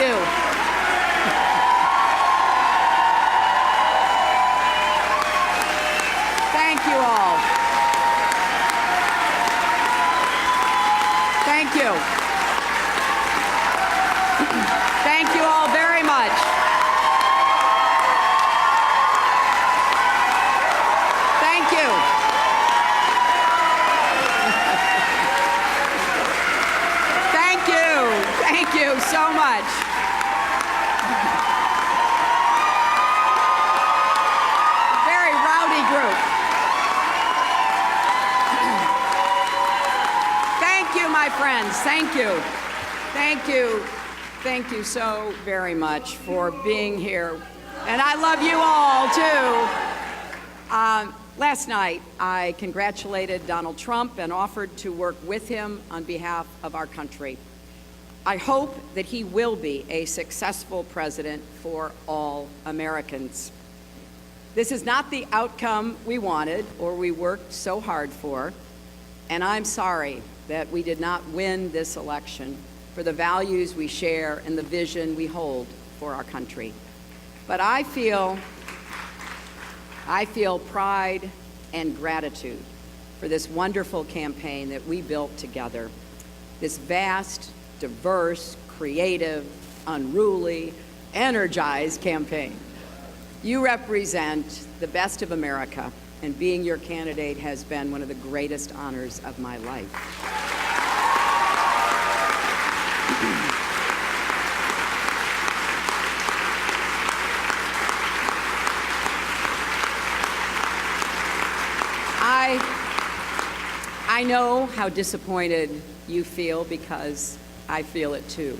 you. Thank you all. Thank you. Thank you all very much. Thank you. Thank you. Thank you so much. Very rowdy group. Thank you, my friends. Thank you. Thank you. Thank you so very much for being here. And I love you all, too. Last night, I congratulated Donald Trump and offered to work with him on behalf of our country. I hope that he will be a successful president for all Americans. This is not the outcome we wanted or we worked so hard for, and I'm sorry that we did not win this election for the values we share and the vision we hold for our country. But I feel pride and gratitude for this wonderful campaign that we built together, this vast, diverse, creative, unruly, energized campaign. You represent the best of America, and being your candidate has been one of the greatest honors of my life. I know how disappointed you feel because I feel it too.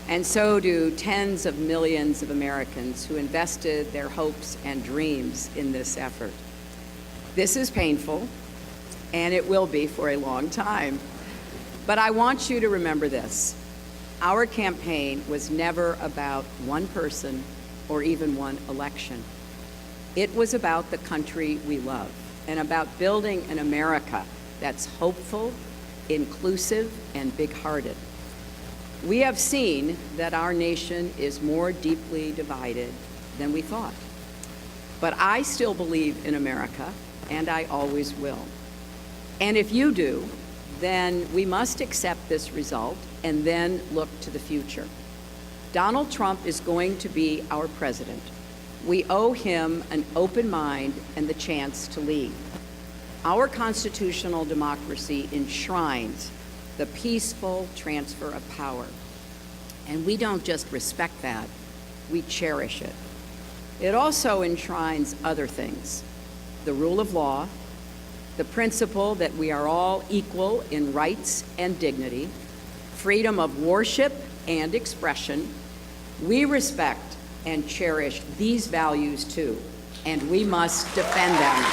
And so do tens of millions of Americans who invested their hopes and dreams in this effort. This is painful, and it will be for a long time. But I want you to remember this. Our campaign was never about one person or even one election. It was about the country we love and about building an America that's hopeful, inclusive, and big-hearted. We have seen that our nation is more deeply divided than we thought. But I still believe in America, and I always will. And if you do, then we must accept this result and then look to the future. Donald Trump is going to be our president. We owe him an open mind and the chance to lead. Our constitutional democracy enshrines the peaceful transfer of power. And we don't just respect that, we cherish it. It also enshrines other things: the rule of law, the principle that we are all equal in rights and dignity, freedom of worship and expression. We respect and cherish these values too, and we must defend them.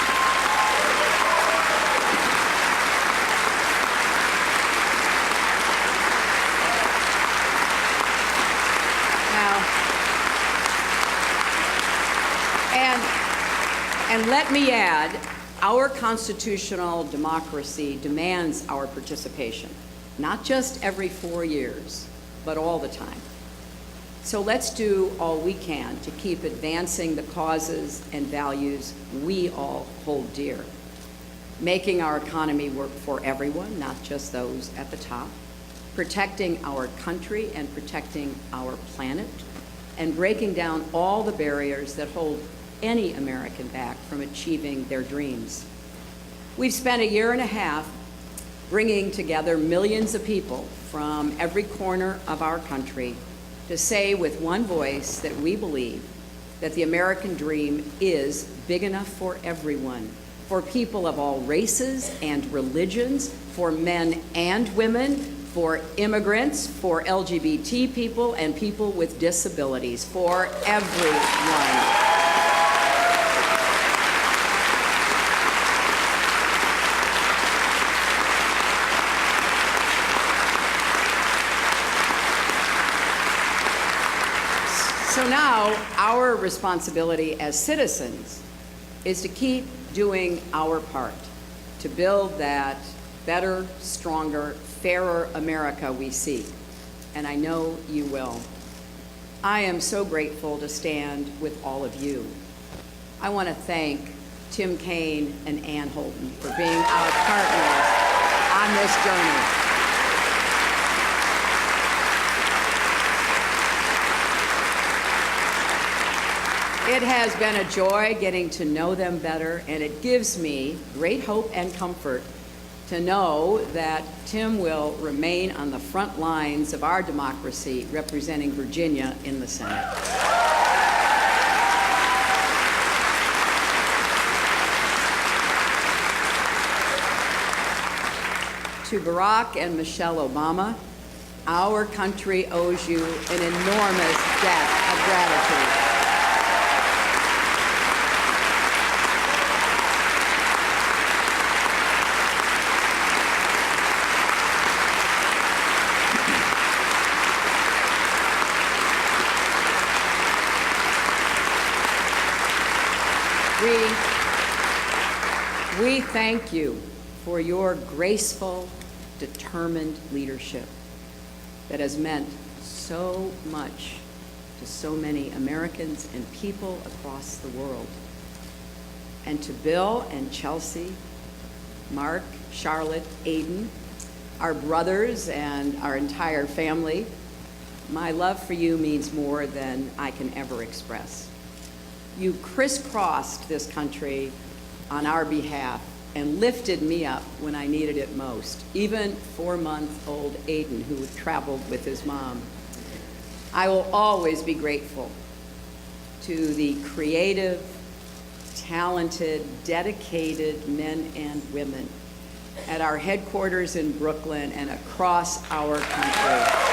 And let me add, our constitutional democracy demands our participation, not just every 4 years, but all the time. So let's do all we can to keep advancing the causes and values we all hold dear, making our economy work for everyone, not just those at the top, protecting our country and protecting our planet, and breaking down all the barriers that hold any American back from achieving their dreams. We've spent a year and a half bringing together millions of people from every corner of our country to say with one voice that we believe that the American dream is big enough for everyone, for people of all races and religions, for men and women, for immigrants, for LGBT people, and people with disabilities, for everyone. So now, our responsibility as citizens is to keep doing our part to build that better, stronger, fairer America we seek. And I know you will. I am so grateful to stand with all of you. I want to thank Tim Kaine and Ann Holden for being our partners on this journey. It has been a joy getting to know them better, and it gives me great hope and comfort to know that Tim will remain on the front lines of our democracy, representing Virginia in the Senate. To Barack and Michelle Obama, our country owes you an enormous debt of gratitude. We thank you for your graceful, determined leadership that has meant so much to so many Americans and people across the world. And to Bill and Chelsea, Mark, Charlotte, Aiden, our brothers and our entire family, my love for you means more than I can ever express. You crisscrossed this country on our behalf and lifted me up when I needed it most, even 4-month-old Aiden, who traveled with his mom. I will always be grateful to the creative, talented, dedicated men and women at our headquarters in Brooklyn and across our country.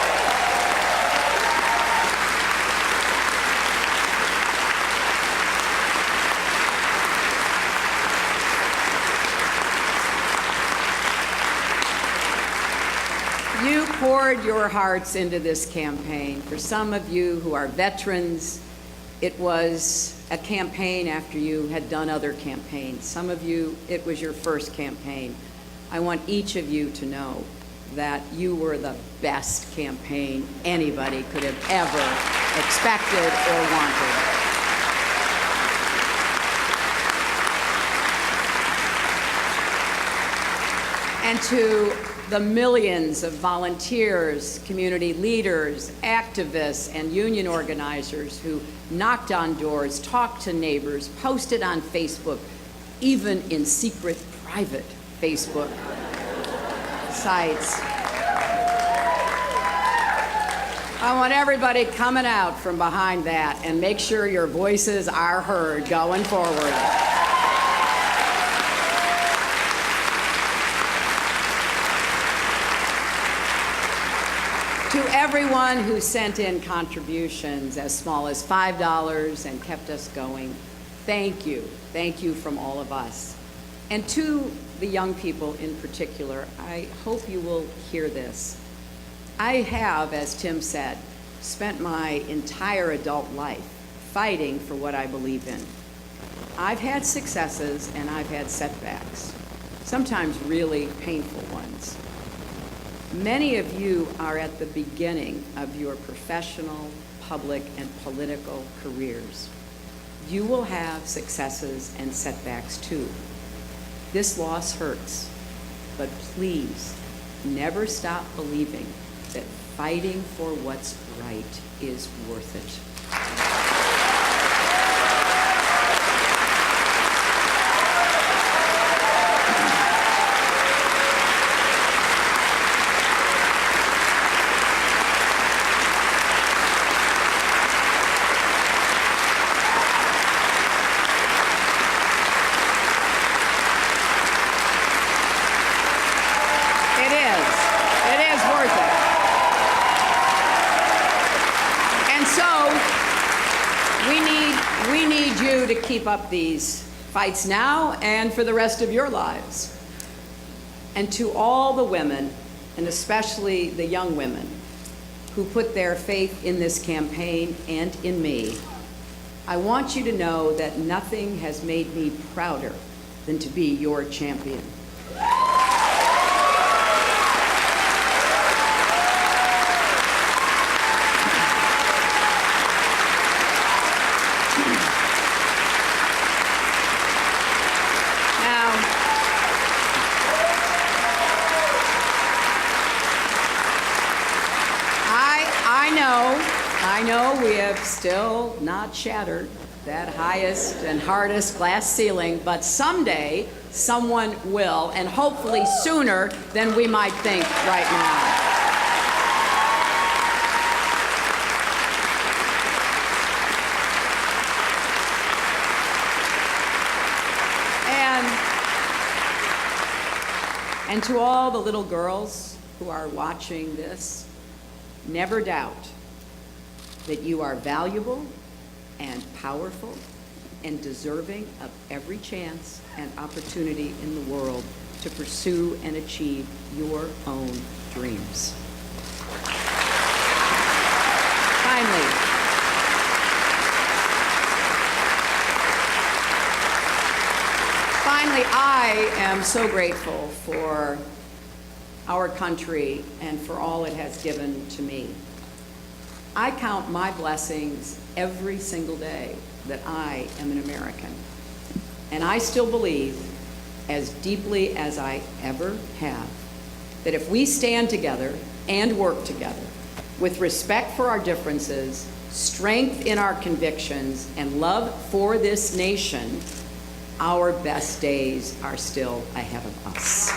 You poured your hearts into this campaign. For some of you who are veterans, it was a campaign after you had done other campaigns. Some of you, it was your first campaign. I want each of you to know that you were the best campaign anybody could have ever expected or wanted. And to the millions of volunteers, community leaders, activists, and union organizers who knocked on doors, talked to neighbors, posted on Facebook, even in secret, private Facebook sites. I want everybody coming out from behind that, and make sure your voices are heard going forward. To everyone who sent in contributions as small as $5 and kept us going, thank you. Thank you from all of us. And to the young people in particular, I hope you will hear this. I have, as Tim said, spent my entire adult life fighting for what I believe in. I've had successes and I've had setbacks, sometimes really painful ones. Many of you are at the beginning of your professional, public, and political careers. You will have successes and setbacks too. This loss hurts, but please never stop believing that fighting for what's right is worth it. To keep up these fights now and for the rest of your lives. And to all the women, and especially the young women, who put their faith in this campaign and in me, I want you to know that nothing has made me prouder than to be your champion. I know we have still not shattered that highest and hardest glass ceiling, but someday someone will, and hopefully sooner than we might think right now. And to all the little girls who are watching this, never doubt that you are valuable and powerful and deserving of every chance and opportunity in the world to pursue and achieve your own dreams. Finally, I am so grateful for our country and for all it has given to me. I count my blessings every single day that I am an American. And I still believe, as deeply as I ever have, that if we stand together and work together with respect for our differences, strength in our convictions, and love for this nation, our best days are still ahead of us.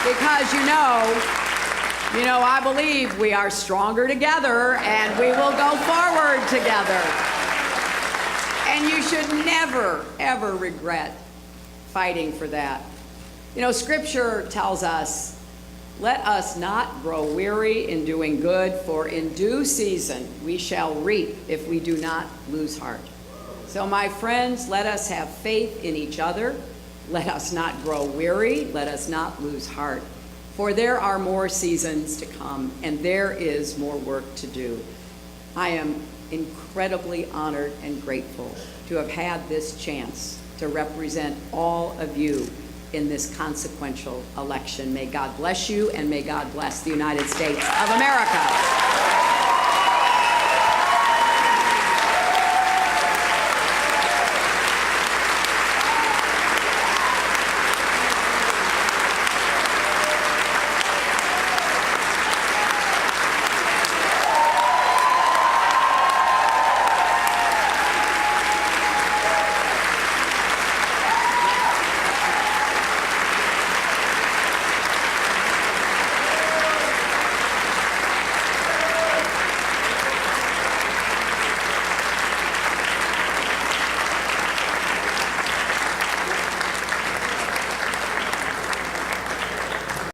Because I believe we are stronger together and we will go forward together. And you should never, ever regret fighting for that. Scripture tells us, let us not grow weary in doing good, for in due season we shall reap if we do not lose heart. So my friends, let us have faith in each other. Let us not grow weary. Let us not lose heart. For there are more seasons to come, and there is more work to do. I am incredibly honored and grateful to have had this chance to represent all of you in this consequential election. May God bless you, and may God bless the United States of America.